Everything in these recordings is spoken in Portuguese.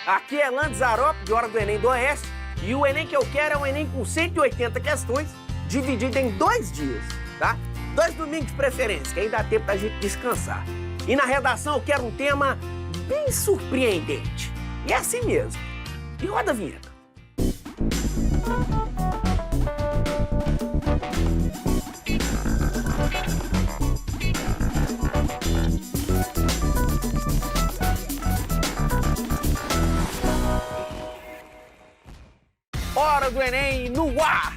Aqui é Lando Zarop, de Hora do Enem do Oeste, e o Enem que eu quero é um Enem com 180 questões, dividido em 2 dias, tá? 2 domingos de preferência, que aí dá tempo da gente descansar. E na redação eu quero um tema bem surpreendente. E é assim mesmo. E roda a vinheta. Hora do Enem no ar!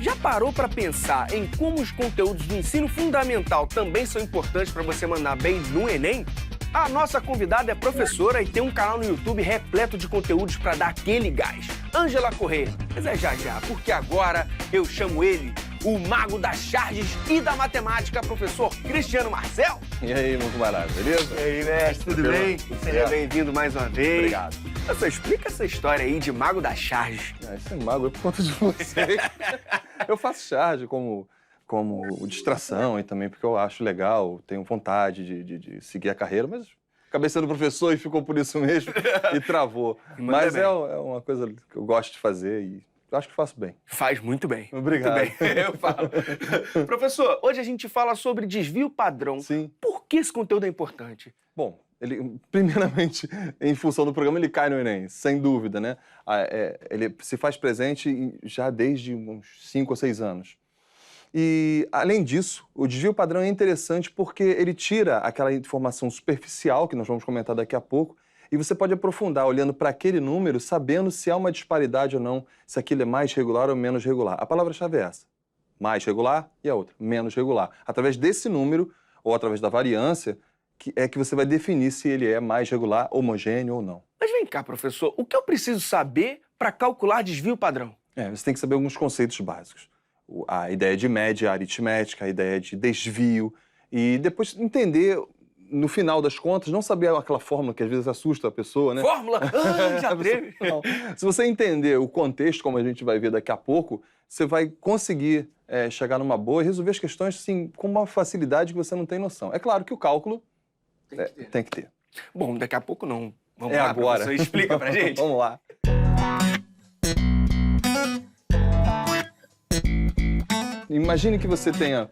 Já parou para pensar em como os conteúdos do ensino fundamental também são importantes para você mandar bem no Enem? A nossa convidada é professora e tem um canal no YouTube repleto de conteúdos para dar aquele gás. Ângela Corrêa. Mas é já, porque agora eu chamo ele, o mago das charges e da matemática, professor Cristiano Marcel. E aí, meu camarada, beleza? E aí, mestre, tudo bem? Seja bem-vindo mais uma vez. Obrigado. Você explica essa história aí de mago das charges. Esse mago é por conta de vocês. Eu faço charge como distração e também porque eu acho legal, tenho vontade de seguir a carreira, mas acabei sendo professor e ficou por isso mesmo e travou. Mas é uma coisa que eu gosto de fazer e acho que faço bem. Faz muito bem. Obrigado. Muito bem, eu falo. Professor, hoje a gente fala sobre desvio padrão. Sim. Por que esse conteúdo é importante? Bom, ele, primeiramente, em função do programa, ele cai no Enem, sem dúvida, né? Ele se faz presente já desde uns 5 ou 6 anos. E, além disso, o desvio padrão é interessante porque ele tira aquela informação superficial, que nós vamos comentar daqui a pouco, e você pode aprofundar olhando para aquele número, sabendo se há uma disparidade ou não, se aquilo é mais regular ou menos regular. A palavra-chave é essa. Mais regular e a outra, menos regular. Através desse número, ou através da variância, que você vai definir se ele é mais regular, homogêneo ou não. Mas vem cá, professor, o que eu preciso saber para calcular desvio padrão? Você tem que saber alguns conceitos básicos. A ideia de média aritmética, a ideia de desvio, e depois entender, no final das contas, não saber aquela fórmula que às vezes assusta a pessoa, né? Fórmula? Já teve. Se você entender o contexto, como a gente vai ver daqui a pouco, você vai conseguir chegar numa boa e resolver as questões assim, com uma facilidade que você não tem noção. É claro que o cálculo tem que ter. Bom, daqui a pouco não. Vamos lá, agora. professor, explica pra gente. Vamos lá. Imagine que você tenha,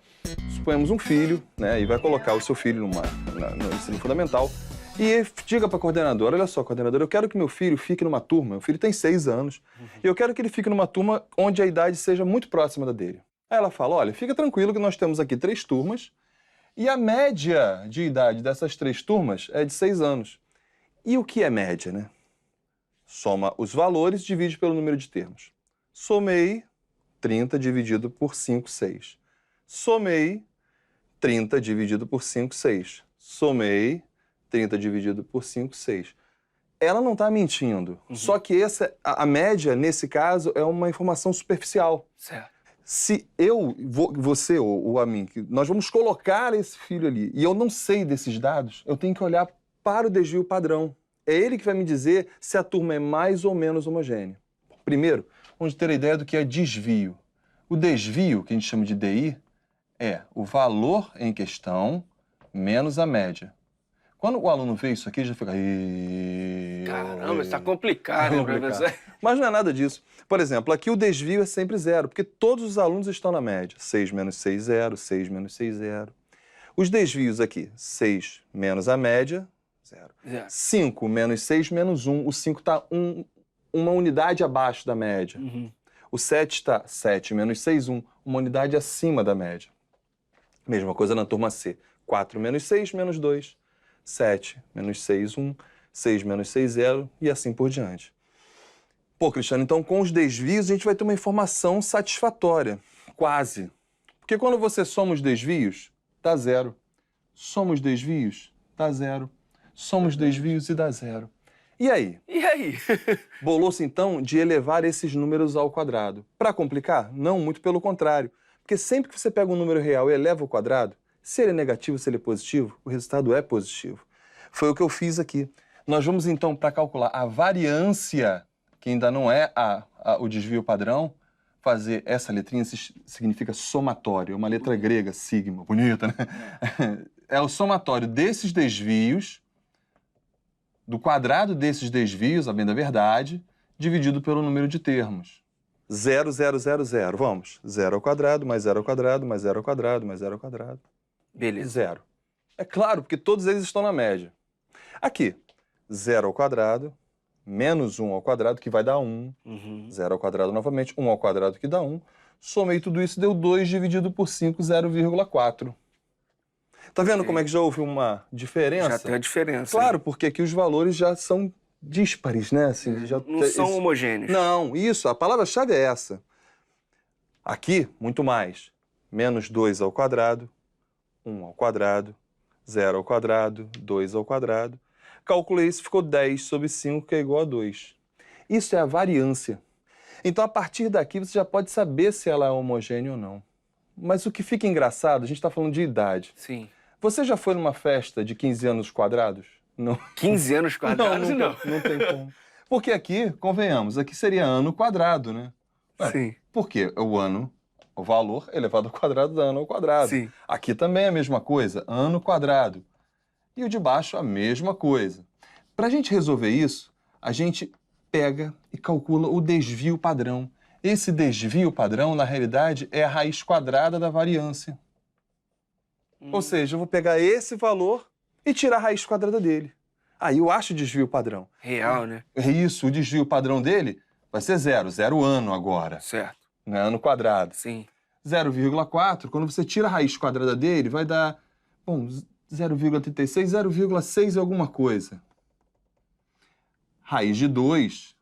suponhamos, um filho, né, e vai colocar o seu filho no ensino fundamental e diga para a coordenadora, olha só, coordenadora, eu quero que meu filho fique numa turma, meu filho tem 6 anos, e eu quero que ele fique numa turma onde a idade seja muito próxima da dele. Aí ela fala, olha, fica tranquilo que nós temos aqui 3 turmas e a média de idade dessas 3 turmas é de 6 anos. E o que é média, né? Soma os valores e divide pelo número de termos. Somei 30 dividido por 5, 6. Somei 30 dividido por 5, 6. Somei 30 dividido por 5, 6. Ela não está mentindo. Só que a média, nesse caso, é uma informação superficial. Certo. Se você ou a mim, nós vamos colocar esse filho ali, e eu não sei desses dados, eu tenho que olhar para o desvio padrão. É ele que vai me dizer se a turma é mais ou menos homogênea. Primeiro, vamos ter a ideia do que é desvio. O desvio, que a gente chama de DI, é o valor em questão menos a média. Quando o aluno vê isso aqui, já fica... Caramba, isso tá complicado, hein, professor? Mas não é nada disso. Por exemplo, aqui o desvio é sempre 0, porque todos os alunos estão na média. 6 menos 6, 0. 6 menos 6, 0. Os desvios aqui, 6 menos a média, 0. 5 menos 6 menos 1. O 5 está uma unidade abaixo da média. O 7 está 7 menos 6, 1. Uma unidade acima da média. Mesma coisa na turma C. 4 menos 6 menos 2. 7 menos 6, 1. 6 menos 6, 0. E assim por diante. Pô, Cristiano, então com os desvios a gente vai ter uma informação satisfatória. Quase. Porque quando você soma os desvios, dá 0. Soma os desvios, dá 0. Soma os desvios e dá 0. E aí? E aí? Bolou-se, então, de elevar esses números ao quadrado. Para complicar? Não, muito pelo contrário. Porque sempre que você pega um número real e eleva ao quadrado, se ele é negativo, se ele é positivo, o resultado é positivo. Foi o que eu fiz aqui. Nós vamos, então, para calcular a variância, que ainda não é o desvio padrão, fazer essa letrinha, significa somatório, é uma letra grega, sigma, bonita, né? É o somatório desses desvios do quadrado desses desvios, a bem da verdade, dividido pelo número de termos. 0, 0, 0, 0. Vamos. 0 ao quadrado, mais 0 ao quadrado, mais 0 ao quadrado, mais 0 ao quadrado. Beleza. 0. É claro, porque todos eles estão na média. Aqui, 0 ao quadrado, menos 1 ao quadrado, que vai dar 1. 0 ao quadrado novamente, 1 ao quadrado, que dá 1. Somei tudo isso, deu 2 dividido por 5, 0,4. Tá vendo como é que já houve uma diferença? Já tem a diferença. Claro, porque aqui os valores já são díspares, né? Assim, já Não são homogêneos. Não, isso, a palavra-chave é essa. Aqui, muito mais. Menos 2 ao quadrado, 1 ao quadrado, 0 ao quadrado, 2 ao quadrado. Calculei isso, ficou 10 sobre 5, que é igual a 2. Isso é a variância. Então, a partir daqui, você já pode saber se ela é homogênea ou não. Mas o que fica engraçado, a gente está falando de idade. Sim. Você já foi numa festa de 15 anos quadrados? Não. 15 anos quadrados, não. Não tem como. Porque aqui, convenhamos, aqui seria ano quadrado, né? Sim. Porque o ano, o valor elevado ao quadrado dá ano ao quadrado. Sim. Aqui também é a mesma coisa, ano quadrado. E o de baixo a mesma coisa. Para a gente resolver isso, a gente pega e calcula o desvio padrão. Esse desvio padrão, na realidade, é a raiz quadrada da variância. Ou seja, eu vou pegar esse valor e tirar a raiz quadrada dele. Aí eu acho o desvio padrão. Real, né? É isso, o desvio padrão dele vai ser 0, 0 ano agora. Certo. Né? Ano quadrado. Sim. 0,4, quando você tira a raiz quadrada dele, vai dar, bom, 0,36, 0,6 e alguma coisa. Raiz de 2,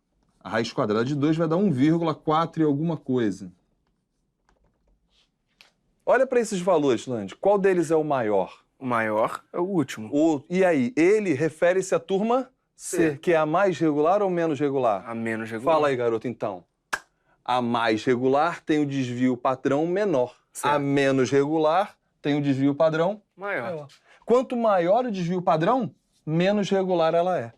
a raiz quadrada de 2 vai dar 1,4 e alguma coisa. Olha para esses valores, Lande. Qual deles é o maior? O maior é o último. E aí, ele refere-se à turma C, que é a mais regular ou menos regular? A menos regular. Fala aí, garoto, então. A mais regular tem o desvio padrão menor. Certo. A menos regular tem o desvio padrão Maior. Quanto maior o desvio padrão, menos regular ela é.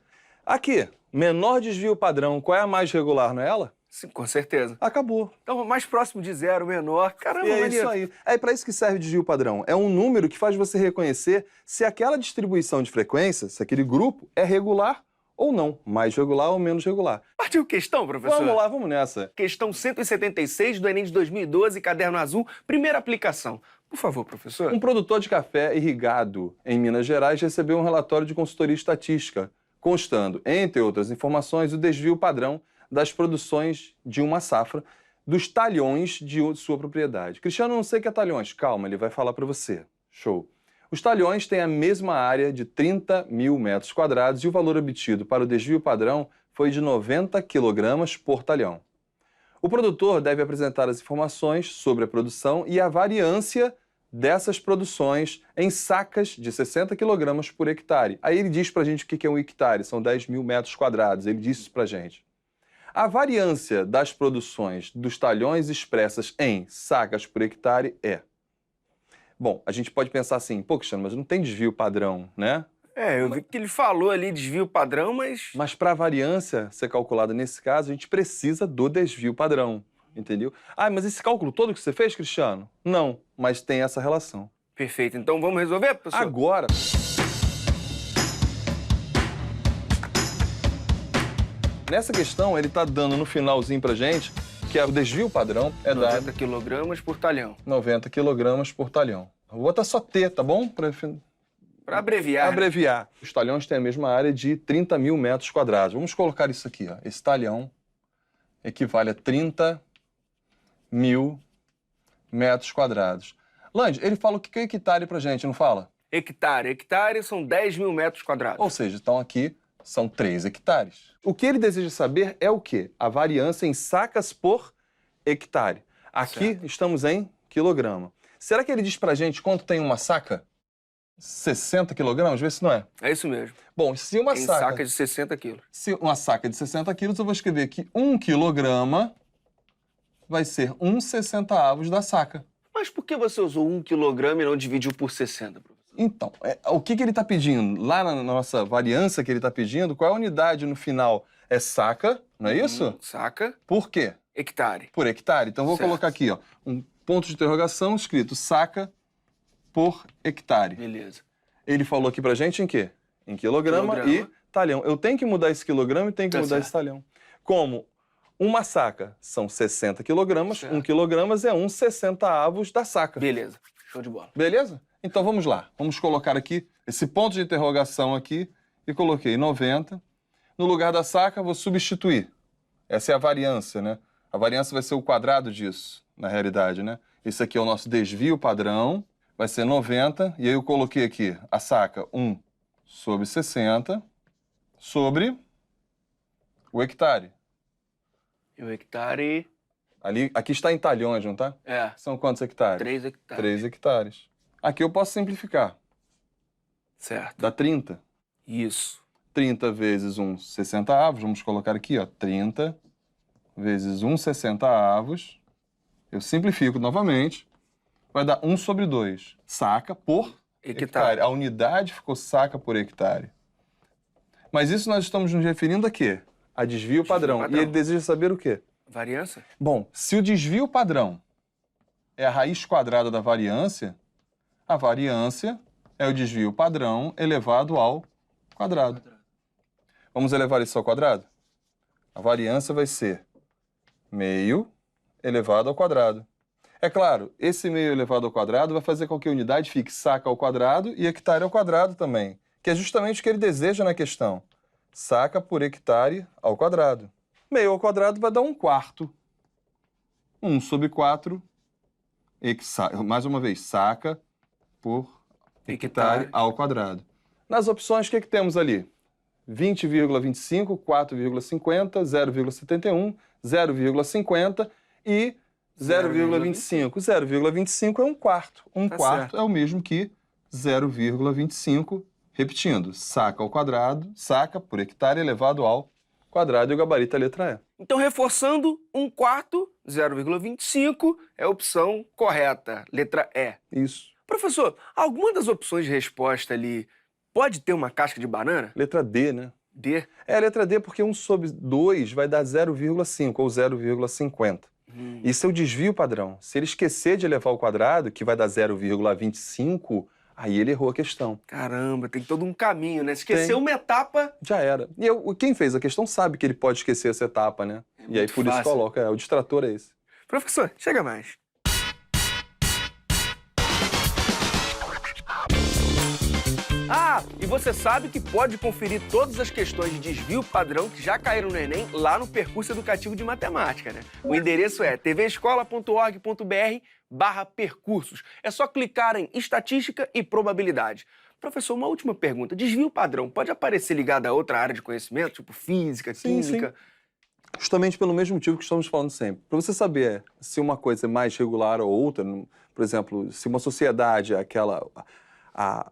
Aqui, menor desvio padrão, qual é a mais regular, não é ela? Sim, com certeza. Acabou. Então, mais próximo de 0, menor. Caramba, E é maneiro. isso aí. É para isso que serve o desvio padrão. É um número que faz você reconhecer se aquela distribuição de frequência, se aquele grupo é regular ou não. Mais regular ou menos regular. Partiu questão, professor? Vamos lá, vamos nessa. Questão 176 do Enem de 2012, caderno azul, primeira aplicação. Por favor, professor. Um produtor de café irrigado em Minas Gerais recebeu um relatório de consultoria estatística, constando, entre outras informações, o desvio padrão das produções de uma safra dos talhões de sua propriedade. Cristiano, não sei o que é talhões. Calma, ele vai falar para você. Show. Os talhões têm a mesma área de 30 mil metros quadrados e o valor obtido para o desvio padrão foi de 90 quilogramas por talhão. O produtor deve apresentar as informações sobre a produção e a variância dessas produções em sacas de 60 quilogramas por hectare. Aí ele diz pra gente o que é um hectare, são 10 mil metros quadrados, ele disse isso pra gente. A variância das produções dos talhões expressas em sacas por hectare é... Bom, a gente pode pensar assim, pô, Cristiano, mas não tem desvio padrão, né? Eu vi que ele falou ali desvio padrão, mas... Mas para a variância ser calculada nesse caso, a gente precisa do desvio padrão, entendeu? Ah, mas esse cálculo todo que você fez, Cristiano? Não, mas tem essa relação. Perfeito. Então vamos resolver, professor? Agora... Nessa questão, ele está dando no finalzinho pra gente que o desvio padrão é 90 quilogramas por talhão. 90 quilogramas por talhão. Vou botar só T, tá bom? Para abreviar. Abreviar. Os talhões têm a mesma área de 30 mil metros quadrados. Vamos colocar isso aqui, ó. Esse talhão equivale a 30 mil metros quadrados. Lande, ele fala o que é hectare pra gente, não fala? Hectare. Hectare são 10 mil metros quadrados. Ou seja, então aqui são 3 hectares. O que ele deseja saber é o quê? A variância em sacas por hectare. Aqui estamos em quilograma. Será que ele diz pra gente quanto tem uma saca? 60 quilogramas? Vê se não é. É isso mesmo. Bom, se uma Tem saca... saca de 60 quilos. Se uma saca de 60 quilos, eu vou escrever que 1 quilograma vai ser 1/60 da saca. Mas por que você usou 1 quilograma e não dividiu por 60, professor? Então, o que ele está pedindo? Lá na nossa variância que ele está pedindo, qual é a unidade no final? É saca, não é isso? Saca. Por quê? Hectare. Por hectare. Então, vou Certo. colocar aqui, ó, um ponto de interrogação escrito saca por hectare. Beleza. Ele falou aqui pra gente em quê? Em quilograma Quilograma. e talhão. Eu tenho que mudar esse quilograma e tenho que Tá mudar certo. esse talhão. Como uma saca são 60 quilogramas, Certo. 1 quilogramas é 1/60 da saca. Beleza, show de bola. Beleza? Então vamos lá. Vamos colocar aqui esse ponto de interrogação aqui e coloquei 90. No lugar da saca, vou substituir. Essa é a variância, né? A variância vai ser o quadrado disso, na realidade, né? Esse aqui é o nosso desvio padrão, vai ser 90. E aí eu coloquei aqui a saca 1/60 sobre o hectare. E o hectare Aqui está em talhões, não tá? é São quantos hectares? 3 hectares. 3 hectares. Aqui eu posso simplificar. Certo. Dá 30. Isso. 30 vezes 1/60, vamos colocar aqui, ó, 30 vezes 1/60. Eu simplifico novamente, vai dar 1/2. Saca por hectare. A unidade ficou saca por hectare. Mas isso nós estamos nos referindo a quê? A desvio padrão. padrão. E ele deseja saber o quê? Variância? Bom, se o desvio padrão é a raiz quadrada da variância, a variância é o desvio padrão elevado ao quadrado. Vamos elevar isso ao quadrado? A variância vai ser meio elevado ao quadrado. É claro, esse meio elevado ao quadrado vai fazer com que a unidade fique saca ao quadrado e hectare ao quadrado também, que é justamente o que ele deseja na questão. Saca por hectare ao quadrado. Meio ao quadrado vai dar 1/4. 1/4, mais uma vez, saca por hectare ao quadrado. Nas opções, o que temos ali? 20,25, 4,50, 0,71, 0,50 e 0,25. 0,25 é 1/4. 1/4 é o mesmo que 0,25. Repetindo, saca ao quadrado, saca por hectare elevado ao quadrado, e o gabarito é a letra E. Então, reforçando, 1/4, 0,25 é a opção correta, letra E. Isso. Professor, alguma das opções de resposta ali pode ter uma casca de banana? Letra D, né? D. É a letra D porque 1/2 vai dar 0,5 ou 0,50. Isso é o desvio padrão. Se ele esquecer de elevar ao quadrado, que vai dar 0,25, aí ele errou a questão. Caramba, tem todo um caminho, né? Se esquecer Tem. uma etapa... Já era. E quem fez a questão sabe que ele pode esquecer essa etapa, né? E aí muito por isso fácil. coloca, o distrator é esse. Professor, chega mais. Ah, e você sabe que pode conferir todas as questões de desvio padrão que já caíram no Enem lá no Percurso Educativo de Matemática, né? O endereço é tvescola.org.br/percursos. É só clicar em Estatística e Probabilidade. Professor, uma última pergunta. Desvio padrão pode aparecer ligado a outra área de conhecimento, tipo física, química? Justamente pelo mesmo motivo que estamos falando sempre. Para você saber se uma coisa é mais regular ou outra, por exemplo, se uma sociedade é aquela... a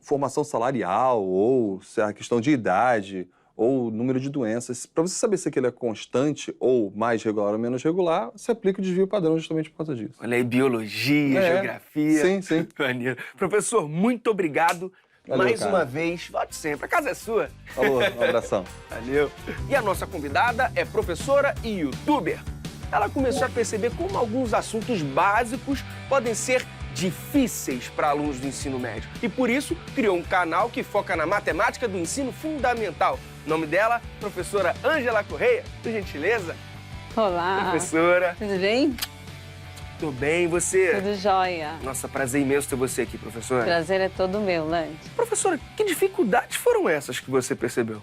formação salarial, ou se a questão de idade, ou número de doenças. Para você saber se aquilo é constante ou mais regular ou menos regular, você aplica o desvio padrão justamente por causa disso. Olha aí, biologia, geografia. Sim, sim. Maneiro. Professor, muito obrigado. Valeu, Mais cara. uma vez, volte sempre. A casa é sua. Falou, um abração. Valeu. E a nossa convidada é professora e youtuber. Ela começou a perceber como alguns assuntos básicos podem ser difíceis para alunos do ensino médio. E por isso, criou um canal que foca na matemática do ensino fundamental. O nome dela, professora Ângela Correia. Por gentileza. Olá. Professora. Tudo bem? Tudo bem, e você? Tudo jóia. Nossa, prazer imenso ter você aqui, professora. Prazer é todo meu, Lante. Professora, que dificuldades foram essas que você percebeu?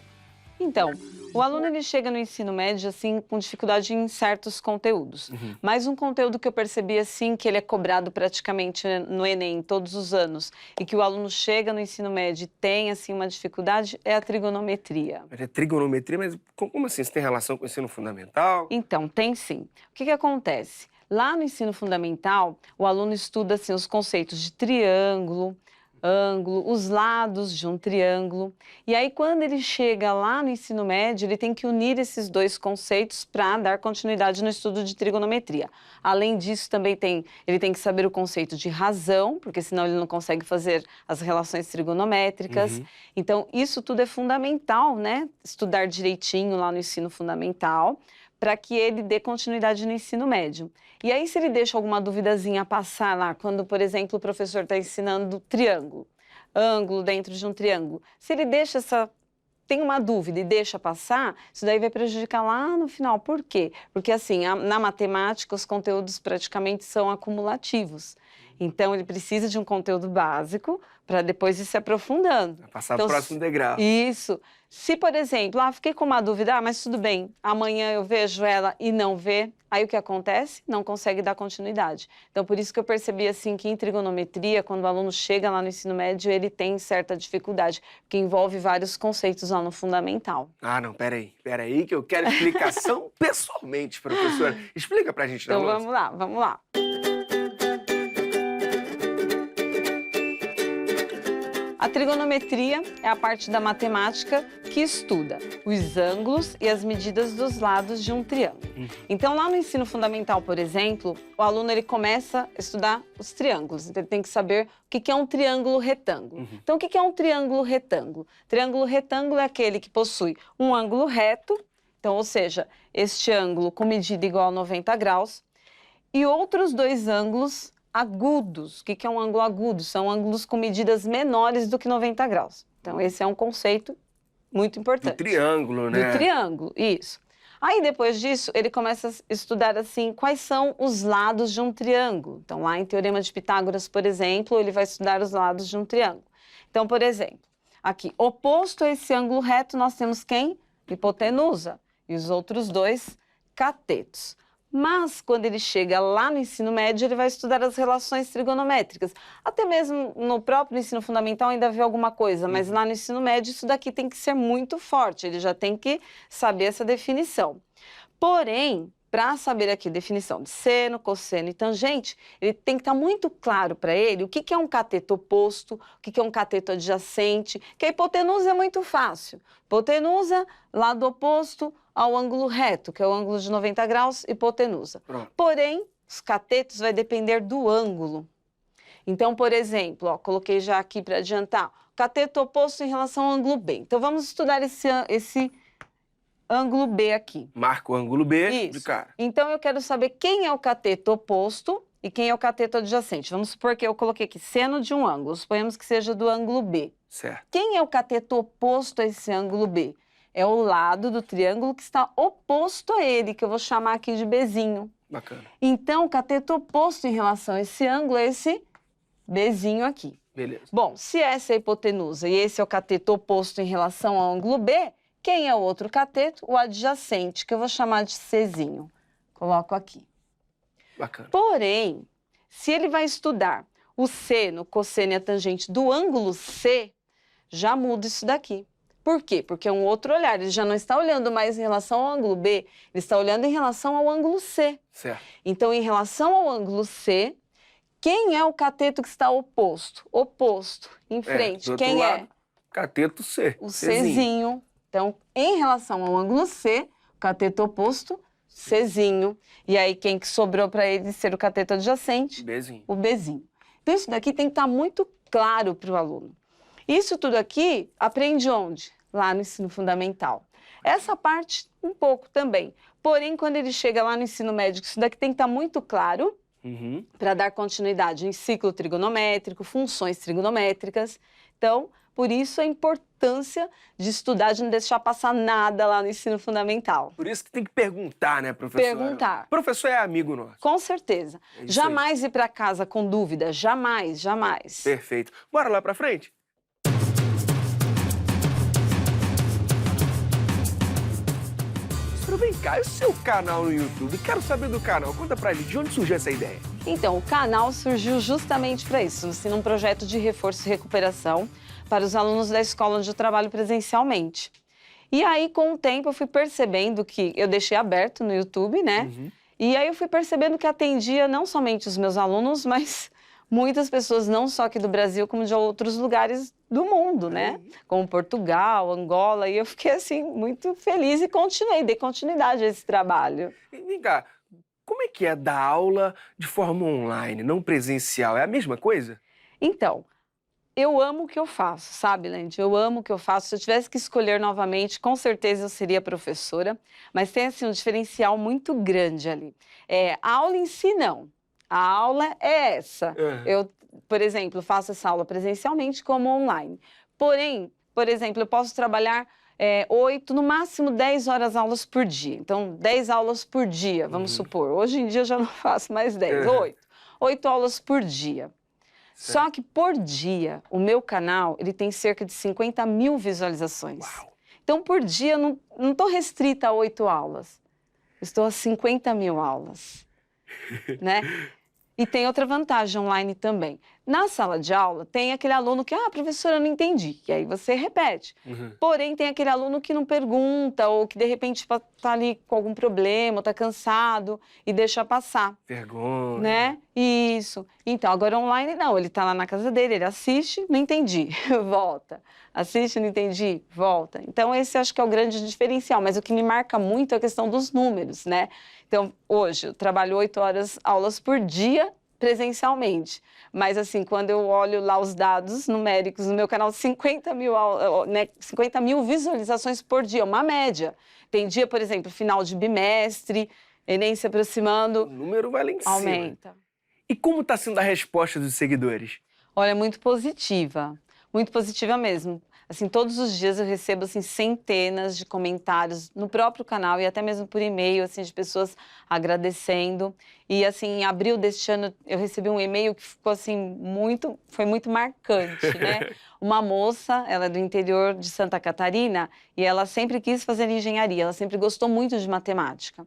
Então, o aluno ele chega no ensino médio assim com dificuldade em certos conteúdos. Mas um conteúdo que eu percebi assim que ele é cobrado praticamente no Enem todos os anos e que o aluno chega no ensino médio e tem assim uma dificuldade é a trigonometria. É trigonometria, mas como assim? Isso tem relação com o ensino fundamental? Então, tem sim. O que acontece? Lá no ensino fundamental, o aluno estuda assim os conceitos de triângulo, ângulo, os lados de um triângulo. E aí, quando ele chega lá no ensino médio, ele tem que unir esses dois conceitos para dar continuidade no estudo de trigonometria. Além disso, também ele tem que saber o conceito de razão, porque senão ele não consegue fazer as relações trigonométricas. Então, isso tudo é fundamental, né? Estudar direitinho lá no ensino fundamental, para que ele dê continuidade no ensino médio. E aí, se ele deixa alguma duvidazinha passar lá, quando, por exemplo, o professor está ensinando triângulo, ângulo dentro de um triângulo, se ele deixa tem uma dúvida e deixa passar, isso daí vai prejudicar lá no final. Por quê? Porque, assim, na matemática, os conteúdos praticamente são acumulativos. Então, ele precisa de um conteúdo básico para depois ir se aprofundando. Vai passar Então, pro próximo degrau. Isso. Se, por exemplo, fiquei com uma dúvida, mas tudo bem, amanhã eu vejo ela e não vê, aí o que acontece? Não consegue dar continuidade. Então, por isso que eu percebi, assim, que em trigonometria, quando o aluno chega lá no ensino médio, ele tem certa dificuldade, porque envolve vários conceitos lá no fundamental. Ah, não, peraí, que eu quero explicação pessoalmente, professora. Explica pra gente, Então, não, vamos lá. A trigonometria é a parte da matemática que estuda os ângulos e as medidas dos lados de um triângulo. Então, lá no ensino fundamental, por exemplo, o aluno ele começa a estudar os triângulos. Então, ele tem que saber o que é um triângulo retângulo. Então, o que é um triângulo retângulo? Triângulo retângulo é aquele que possui um ângulo reto, então, ou seja, este ângulo com medida igual a 90 graus, e outros dois ângulos agudos. O que é um ângulo agudo? São ângulos com medidas menores do que 90 graus. Então, esse é um conceito muito importante. Do triângulo, né? Do triângulo, isso. Aí, depois disso, ele começa a estudar, assim, quais são os lados de um triângulo. Então, lá em Teorema de Pitágoras, por exemplo, ele vai estudar os lados de um triângulo. Então, por exemplo, aqui, oposto a esse ângulo reto, nós temos quem? Hipotenusa. E os outros dois, catetos. Mas, quando ele chega lá no ensino médio, ele vai estudar as relações trigonométricas. Até mesmo no próprio ensino fundamental ainda vê alguma coisa, mas lá no ensino médio isso daqui tem que ser muito forte, ele já tem que saber essa definição. Porém, para saber aqui a definição de seno, cosseno e tangente, ele tem que estar muito claro para ele o que é um cateto oposto, o que é um cateto adjacente, que a hipotenusa é muito fácil. Hipotenusa, lado oposto ao ângulo reto, que é o ângulo de 90 graus, hipotenusa. Pronto. Porém, os catetos vai depender do ângulo. Então, por exemplo, coloquei já aqui para adiantar, cateto oposto em relação ao ângulo B. Então, vamos estudar esse ângulo B aqui. Marca o ângulo B Isso. de cara. Então, eu quero saber quem é o cateto oposto e quem é o cateto adjacente. Vamos supor que eu coloquei aqui seno de um ângulo, suponhamos que seja do ângulo B. Certo. Quem é o cateto oposto a esse ângulo B? É o lado do triângulo que está oposto a ele, que eu vou chamar aqui de Bzinho. Bacana. Então, o cateto oposto em relação a esse ângulo é esse Bzinho aqui. Beleza. Bom, se essa é a hipotenusa e esse é o cateto oposto em relação ao ângulo B, quem é o outro cateto? O adjacente, que eu vou chamar de Czinho. Coloco aqui. Bacana. Porém, se ele vai estudar o seno, cosseno e a tangente do ângulo C, já muda isso daqui. Por quê? Porque é um outro olhar. Ele já não está olhando mais em relação ao ângulo B, ele está olhando em relação ao ângulo C. Certo. Então, em relação ao ângulo C, quem é o cateto que está oposto? Oposto, em frente. do outro Quem lado, é? Cateto C. O Czinho. Então, em relação ao ângulo C, o cateto oposto, Czinho. E aí, quem que sobrou para ele ser o cateto adjacente? Bzinho. O Bzinho. Então, isso daqui tem que estar muito claro para o aluno. Isso tudo aqui aprende onde? Lá no ensino fundamental. Essa parte, um pouco também. Porém, quando ele chega lá no ensino médio, isso daqui tem que estar muito claro para dar continuidade em ciclo trigonométrico, funções trigonométricas. Então, por isso a importância de estudar, de não deixar passar nada lá no ensino fundamental. Por isso que tem que perguntar, né, professor? Perguntar. Professor é amigo nosso. Com certeza. É isso Jamais ir para casa com dúvida. Jamais, jamais. Perfeito. Bora lá pra frente? Professor, vem cá, e o seu canal no YouTube? Quero saber do canal. Conta pra gente, de onde surgiu essa ideia? Então, o canal surgiu justamente para isso, assim, um projeto de reforço e recuperação para os alunos da escola onde eu trabalho presencialmente. E aí, com o tempo, eu fui percebendo que eu deixei aberto no YouTube, né? E aí eu fui percebendo que atendia não somente os meus alunos, mas muitas pessoas, não só aqui do Brasil, como de outros lugares do mundo, né? Como Portugal, Angola, e eu fiquei, assim, muito feliz e dei continuidade a esse trabalho. E vem cá, como é que é dar aula de forma online, não presencial? É a mesma coisa? Então, eu amo o que eu faço, sabe, Lendi? Eu amo o que eu faço. Se eu tivesse que escolher novamente, com certeza eu seria professora, mas tem, assim, um diferencial muito grande ali. A aula em si, não. A aula é essa. Eu, por exemplo, faço essa aula presencialmente como online. Porém, por exemplo, eu posso trabalhar 8, no máximo 10 horas aulas por dia. Então, 10 aulas por dia, vamos supor. Hoje em dia eu já não faço mais 10, 8. 8 aulas por dia. Só que por dia, o meu canal, ele tem cerca de 50 mil visualizações. Uau. Então, por dia, eu não estou restrita a 8 aulas. Eu estou a 50 mil aulas, né? E tem outra vantagem online também. Na sala de aula, tem aquele aluno que, professora, eu não entendi. E aí você repete. Porém, tem aquele aluno que não pergunta ou que, de repente, está ali com algum problema, está cansado e deixa passar. Vergonha. Né? Isso. Então, agora online, não. Ele está lá na casa dele, ele assiste, não entendi, volta. Assiste, não entendi, volta. Então, esse acho que é o grande diferencial. Mas o que me marca muito é a questão dos números, né? Então, hoje, eu trabalho 8 horas aulas por dia presencialmente. Mas, assim, quando eu olho lá os dados numéricos no meu canal, 50 mil visualizações por dia, uma média. Tem dia, por exemplo, final de bimestre, Enem se aproximando. O número vai lá em cima. Aumenta. E como está sendo a resposta dos seguidores? Olha, muito positiva mesmo. Assim, todos os dias eu recebo assim centenas de comentários no próprio canal e até mesmo por e-mail, assim, de pessoas agradecendo. E assim, em abril deste ano eu recebi um e-mail que ficou assim foi muito marcante, né? Uma moça, ela é do interior de Santa Catarina e ela sempre quis fazer engenharia, ela sempre gostou muito de matemática.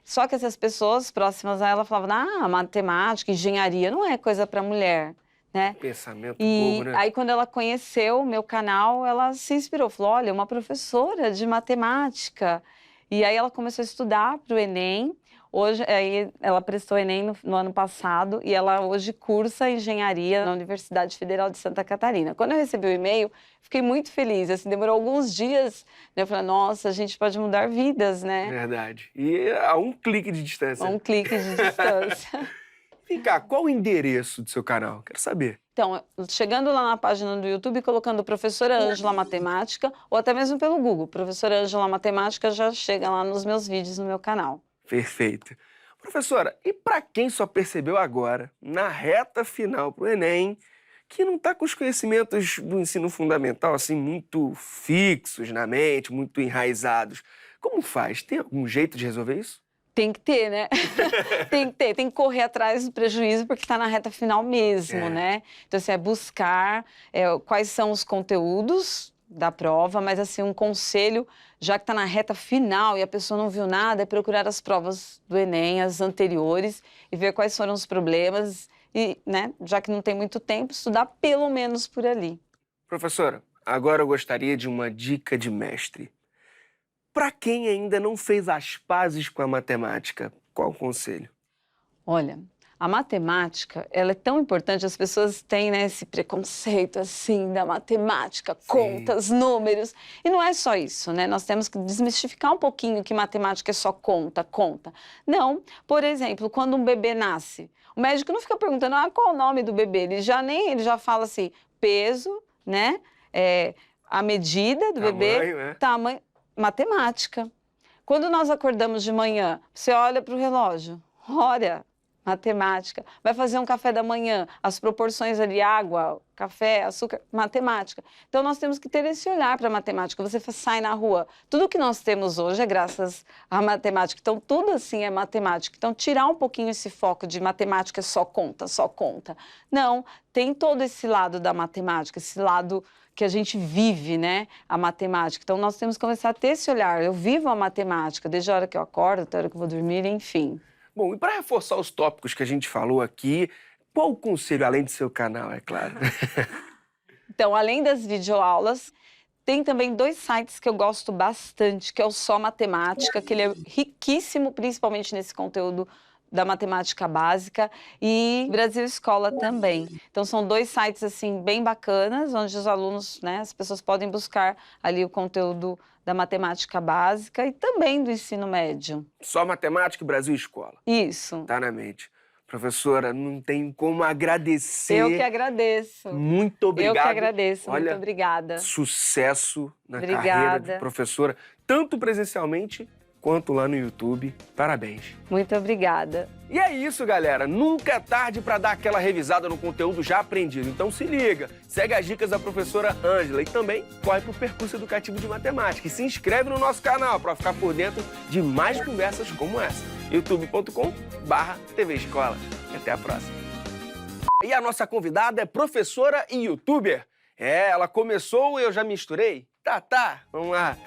Só que essas pessoas próximas a ela falavam, matemática, engenharia não é coisa para mulher, né? Pensamento E bobo, né? aí, quando ela conheceu o meu canal, ela se inspirou, falou, olha, uma professora de matemática. E aí ela começou a estudar para o Enem. Hoje, aí ela prestou Enem no ano passado e ela hoje cursa engenharia na Universidade Federal de Santa Catarina. Quando eu recebi o e-mail, fiquei muito feliz. Assim, demorou alguns dias, né? Eu falei, nossa, a gente pode mudar vidas, né? Verdade. E a um clique de distância. A um clique de distância. Vem cá, qual o endereço do seu canal? Quero saber. Então, chegando lá na página do YouTube, colocando Professora Ângela Matemática, ou até mesmo pelo Google, Professora Ângela Matemática, já chega lá nos meus vídeos no meu canal. Perfeito. Professora, e para quem só percebeu agora, na reta final para o Enem, que não está com os conhecimentos do ensino fundamental assim muito fixos na mente, muito enraizados, como faz? Tem algum jeito de resolver isso? Tem que ter, né? tem que correr atrás do prejuízo, porque está na reta final mesmo, né? Então, assim, é buscar quais são os conteúdos da prova, mas, assim, um conselho, já que está na reta final e a pessoa não viu nada, é procurar as provas do Enem, as anteriores, e ver quais foram os problemas e, né, já que não tem muito tempo, estudar pelo menos por ali. Professora, agora eu gostaria de uma dica de mestre. Para quem ainda não fez as pazes com a matemática, qual o conselho? Olha, a matemática, ela é tão importante, as pessoas têm, né, esse preconceito, assim, da matemática, contas, números, e não é só isso, né? Nós temos que desmistificar um pouquinho que matemática é só conta. Não, por exemplo, quando um bebê nasce, o médico não fica perguntando, qual o nome do bebê, ele já fala assim, peso, né, a medida do bebê, né? tamanho, matemática. Quando nós acordamos de manhã, você olha para o relógio, olha, matemática. Vai fazer um café da manhã, as proporções ali, água, café, açúcar, matemática. Então, nós temos que ter esse olhar para a matemática. Você sai na rua, tudo que nós temos hoje é graças à matemática. Então, tudo assim é matemática. Então, tirar um pouquinho esse foco de matemática é só conta. Não, tem todo esse lado da matemática, esse lado que a gente vive, né, a matemática. Então, nós temos que começar a ter esse olhar. Eu vivo a matemática, desde a hora que eu acordo, até a hora que eu vou dormir, enfim. Bom, e para reforçar os tópicos que a gente falou aqui, qual o conselho, além do seu canal, é claro? Então, além das videoaulas, tem também 2 sites que eu gosto bastante, que é o Só Matemática, que ele é riquíssimo, principalmente nesse conteúdo da matemática básica, e Brasil Escola também. Então, são 2 sites, assim, bem bacanas, onde os alunos, né, as pessoas podem buscar ali o conteúdo da matemática básica e também do ensino médio. Só Matemática e Brasil Escola. Isso. Tá na mente. Professora, não tem como agradecer. Eu que agradeço. Muito obrigado. Eu que agradeço. Olha, muito obrigada. Sucesso na Obrigada. carreira de professora, tanto presencialmente quanto lá no YouTube. Parabéns. Muito obrigada. E é isso, galera. Nunca é tarde para dar aquela revisada no conteúdo já aprendido. Então se liga, segue as dicas da professora Ângela e também corre pro percurso educativo de matemática. E se inscreve no nosso canal para ficar por dentro de mais conversas como essa. youtube.com/TV Escola. E até a próxima. E a nossa convidada é professora e youtuber. Ela começou e eu já misturei? Tá, vamos lá.